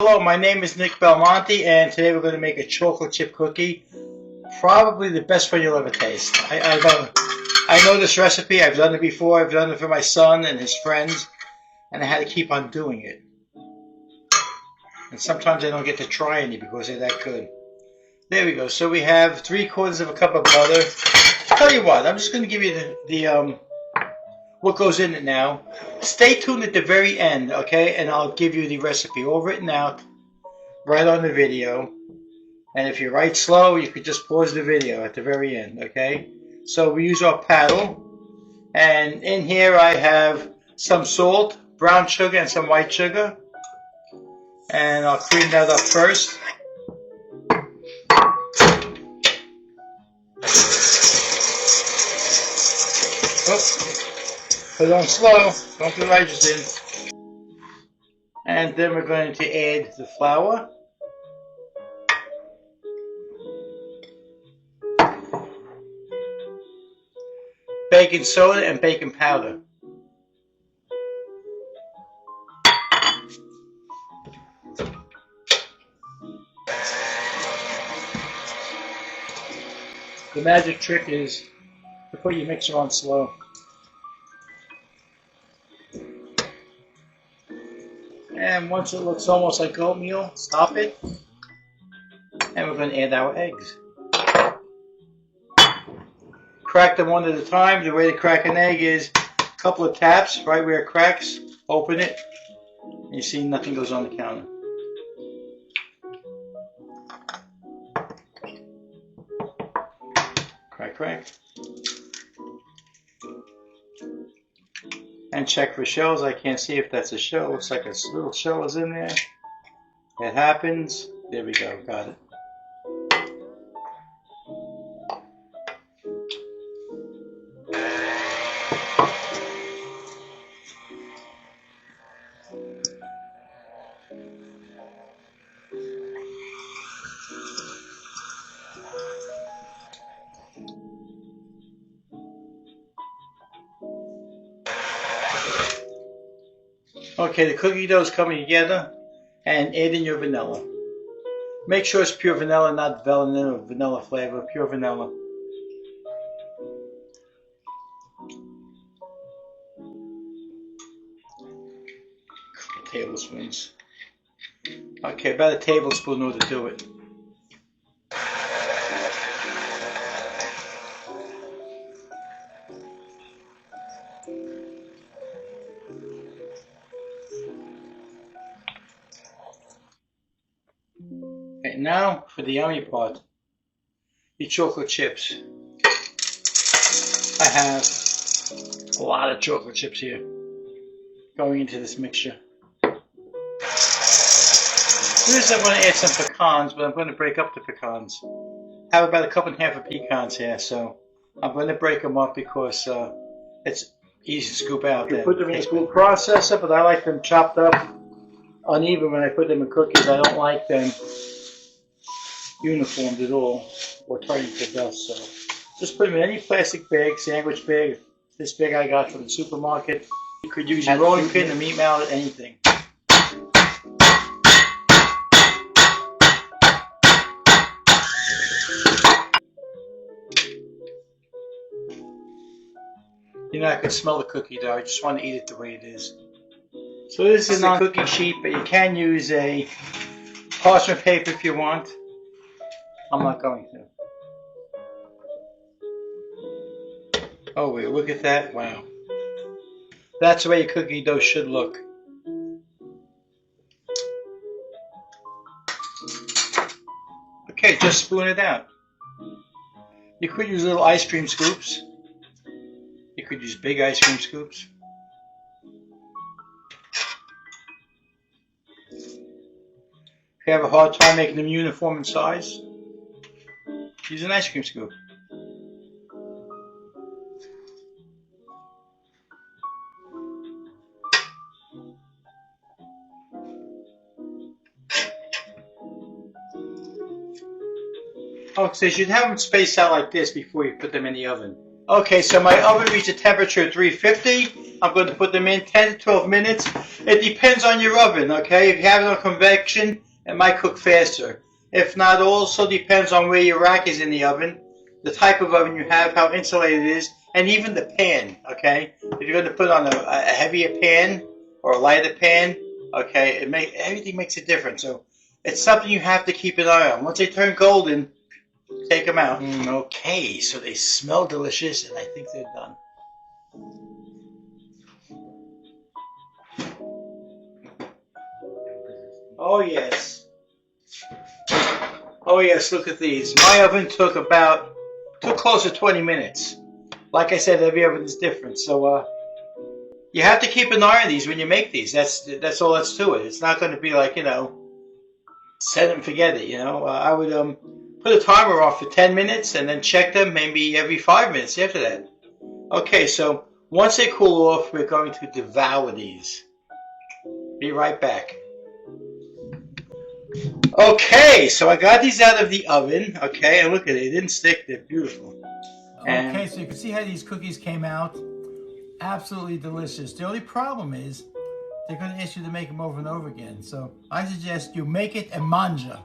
Hello, my name is Nick Belmonte, and today we're going to make a chocolate chip cookie. Probably the best one you'll ever taste. I know this recipe. I've done it before. I've done it for my son and his friends, and I had to keep on doing it. And sometimes I don't get to try any because they're that good. There we go. So we have 3/4 of a cup of butter. Tell you what, I'm just going to give you the what goes in it now. Stay tuned at the very end, okay? And I'll give you the recipe all written out right on the video. And if you write slow, you could just pause the video at the very end, okay? So we use our paddle. And in here I have some salt, brown sugar, and some white sugar. And I'll cream that up first. Oh. Put it on slow, don't put righteous in. And then we're going to add the flour. Baking soda and baking powder. The magic trick is to put your mixer on slow. And once it looks almost like oatmeal, stop it. And we're going to add our eggs. Crack them one at a time. The way to crack an egg is a couple of taps right where it cracks. Open it. And you see nothing goes on the counter. Crack, crack. And check for shells. I can't see if that's a shell. Looks like a little shell is in there. It happens. There we go. Got it. Okay, the cookie dough is coming together, and add in your vanilla. Make sure it's pure vanilla, not vanilla flavor, pure vanilla. Tablespoons. Okay, about a tablespoon ought to do it. Okay, now for the yummy part, the chocolate chips. I have a lot of chocolate chips here going into this mixture. This I'm going to add some pecans, but I'm going to break up the pecans. I have about a cup and a half of pecans here, so I'm going to break them up because it's easy to scoop out. You put them in a food processor, but I like them chopped up uneven when I put them in cookies. I don't like them uniformed at all or turning to dust. So just put them in any plastic bag, sandwich bag. This bag I got from the supermarket. You could use your rolling pin, a meat mallet, anything. You know, I can smell the cookie dough. I just want to eat it the way it is. So this is a cookie sheet, but you can use a parchment paper if you want. I'm not going to. Oh wait, look at that. Wow. That's the way your cookie dough should look. Okay, just spoon it out. You could use little ice cream scoops. You could use big ice cream scoops. If you have a hard time making them uniform in size, use an ice cream scoop. Oh, so you should have them spaced out like this before you put them in the oven. Okay, so my oven reached a temperature of 350. I'm going to put them in 10 to 12 minutes. It depends on your oven, okay? If you have it on convection, it might cook faster. If not, also depends on where your rack is in the oven, the type of oven you have, how insulated it is, and even the pan, okay? If you're going to put on a heavier pan or a lighter pan, okay, everything makes a difference. So it's something you have to keep an eye on. Once they turn golden, take them out. Okay, so they smell delicious, and I think they're done. Oh yes. Oh yes, look at these. My oven took close to 20 minutes. Like I said, every oven is different. So you have to keep an eye on these when you make these. That's all that's to it. It's not going to be like, set and forget it, I would put a timer off for 10 minutes and then check them maybe every 5 minutes after that. Okay, so once they cool off, we're going to devour these. Be right back. Okay, so I got these out of the oven, okay, and look at it, it didn't stick, they're beautiful. Okay, so you can see how these cookies came out. Absolutely delicious. The only problem is they're going to ask you to make them over and over again. So I suggest you make it and manja.